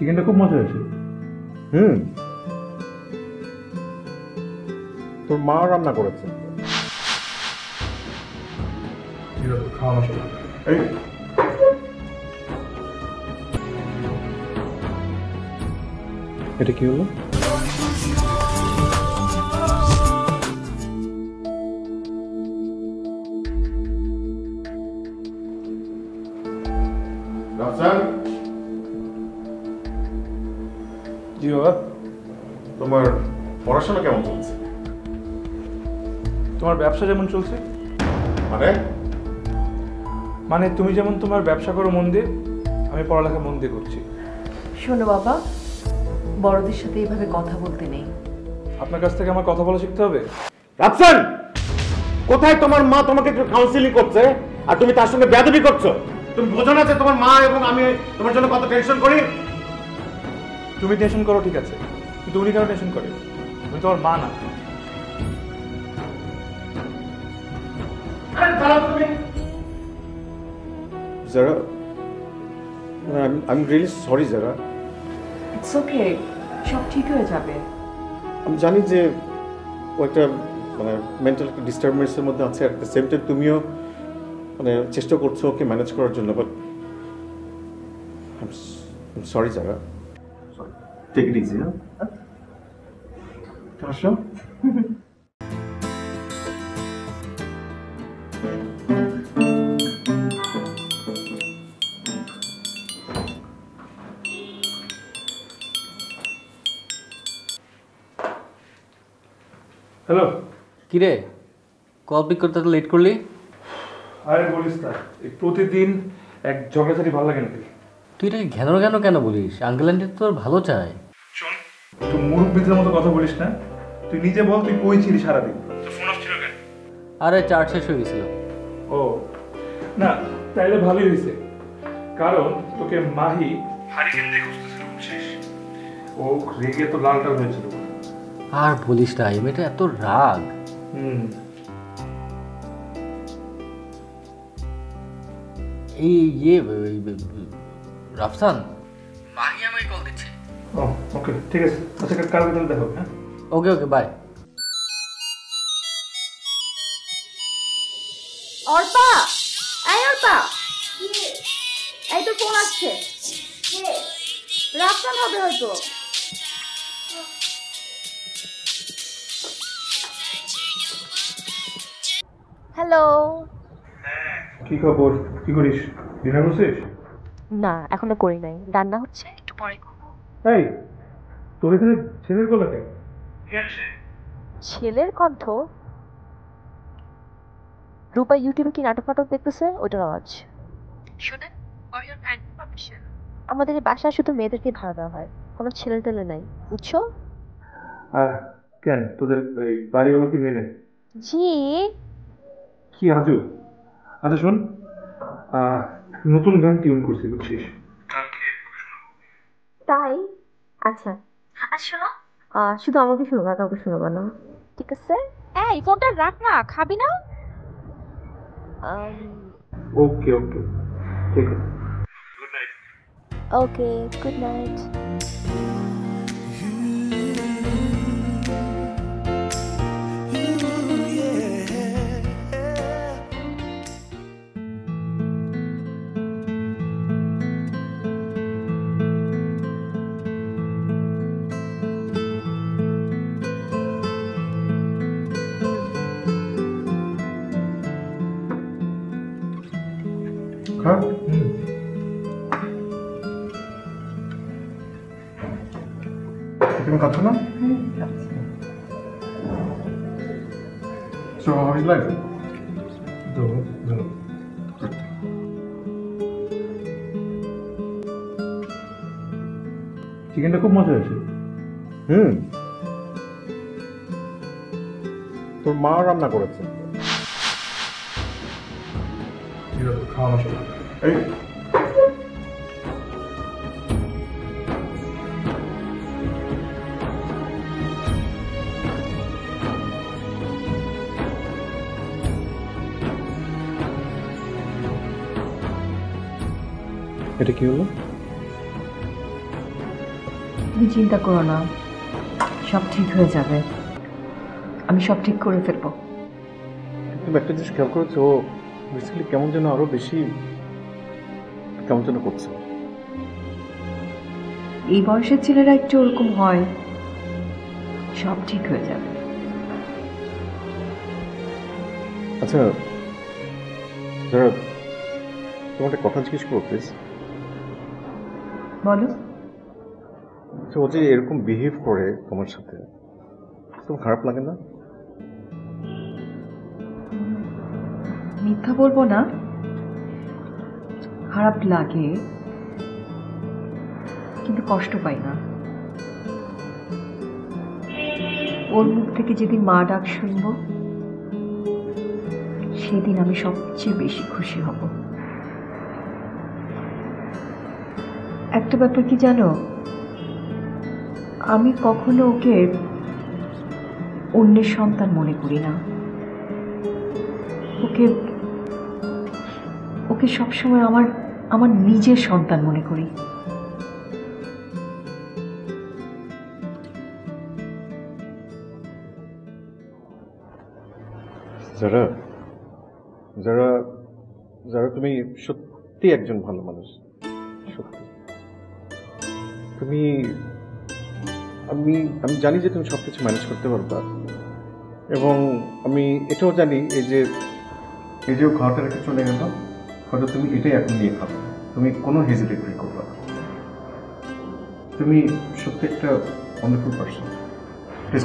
চিকেনটা খুব মজা হয়েছে। তোর মা রান্না করেছে। খাওয়া মশলা এই এটা কি হলো? জি বাবা। তোমার পড়াশোনা কেমন চলছে? তোমার ব্যবসা যেমন চলছে। মানে তুমি যেমন তোমার ব্যবসা করো মন দিয়ে, আমি পড়ালেখা মন দিয়ে করছি। শোনো বাবা, বড়দের সাথে এইভাবে কথা বলতে নেই। আপনার কাছ থেকে আমার কথা বলা শিখতে হবে। রাফসান, কোথায় তোমার মা তোমাকে একটু কাউন্সিলিং করছে আর তুমি তার সঙ্গে বেয়াদবি করছো? তুমি বোঝো না যে তোমার মা এবং আমি তোমার জন্য কত টেনশন করি? তুমি টেনশন করো ঠিক আছে, কিন্তু উনি কেন টেনশন করে? উনি তোমার মা না। যারা আমি রিয়েলি সরি যারা। ইটস ওকে, সব ঠিক হয়ে যাবে। আমি জানি যে ও একটা মানে মেন্টাল একটা ডিস্টারবেন্সের মধ্যে আছে, অ্যাট দ্য সেম টাইম তুমিও মানে চেষ্টা করছো ওকে ম্যানেজ করার জন্য, বাট সরি যারা। Sorry, take it easy. হ্যাঁ, আসো। হ্যালো। কিরে, কল পিক করতে লেট করলি? আরে বলিস না, এই প্রতিদিন এক ঝগড়াঝাটি ভালো লাগে নাকি? তুই এটাকে ঘেন কেন বলিস? আঙ্কেল আন্টি তোর ভালো চায়। শোন, তুই মুরব্বীদের মতো কথা বলিস না। তুই নিজে বল, তুই কই ছিলি সারাদিন? তোর ফোন আসছিল কেন? আরে চার্জ শেষ হয়ে গেছিল। ও না, তাইলে ভালোই হয়েছে, কারণ তোকে মাহি হারিকেন দিয়ে খুঁজতেছিল, বুঝছিস? ও রেগে তো লাল টাল হয়েছিল। আর বলিস না, এই মেয়েটা এত রাগ। এই রাফসান, মাহি আমাকে কল দিচ্ছে। ও ওকে, ঠিক আছে। আচ্ছা, কালকে তাহলে দেখো। হ্যাঁ, ওকে বাই। অর্পা, এই অর্পা, এই তো ফোন আসছে। রাফসান হবে হয়তো। হ্যালো। কি খবর? কি করিস? ডিনার করছিস? না, এখনো করি নাই, রান্না হচ্ছে, একটু পরে করবো। এই, তোর এখানে ছেলের গলা কেন? ছেলের কণ্ঠ? রূপা ইউটিউবে কি নাটক দেখতেছে, ওইটার আওয়াজ। শোনেন, আমাদের এই বাসায় শুধু মেয়েদেরকে ভাড়া দেওয়া হয়, কোনো ছেলে টেলে নাই, বুঝছো? আর কেন তোদের এই বাড়ি কি মেনে? জি। কি আজু? আচ্ছা শোন, নতুন গান টিউন করছি, বুঝছিস? তাই? আচ্ছা আচ্ছা, শোনো, শুধু আমাকে শোনো, কাউকে শোনাবো না, ঠিক আছে? এই ফোনটা রাখ না, খাবি না? ওকে ওকে, ঠিক আছে। Good night. Okay, good night. তুমি খাচ্ছ না? So how is life? চিকেনটা খুব মজা হয়েছে। তোর মা রান্না করেছে। খাওয়া মশলা এই এটা কি হলো? তুমি চিন্তা করো না, সব ঠিক হয়ে যাবে। আমি সব ঠিক করে ফেলবো। তুমি একটা জিনিস খেয়াল করেছো, ও বেসিক্যালি কেমন যেন আরো বেশি কেমন যেন করছে। এই বয়সের ছেলেরা একটু ওরকম হয়, সব ঠিক হয়ে যাবে। আচ্ছা যারা, তোমার একটা কথা জিজ্ঞেস করো প্লিজ। বলো। আচ্ছা, ও যে এরকম বিহেভ করে তোমার সাথে, তোমার খারাপ লাগে না? মিথ্যা বলবো না, খারাপ লাগে, কিন্তু কষ্ট পাই না। ওর মুখ থেকে যেদিন মা ডাক শুনব, সেদিন আমি সবচেয়ে বেশি খুশি হব। একটা ব্যাপার কি জানো, আমি কখনো ওকে অন্যের সন্তান মনে করি না। ওকে ওকে সবসময় আমার নিজের সন্তান মনে করি। যারা যারা যারা তুমি সত্যি একজন ভালো মানুষ, সত্যি। তুমি, আমি আমি জানি যে তুমি সবকিছু ম্যানেজ করতে পারবা, এবং আমি এটাও জানি এই যে ঘরটা রেখে চলে গেল, হয়তো তুমি এটাই এখন নিয়ে খাবে, তুমি কোনো হেজিটেট ফিল করবা না। তুমি সত্যি একটা ওয়ান্ডারফুল পারসন। প্লিজ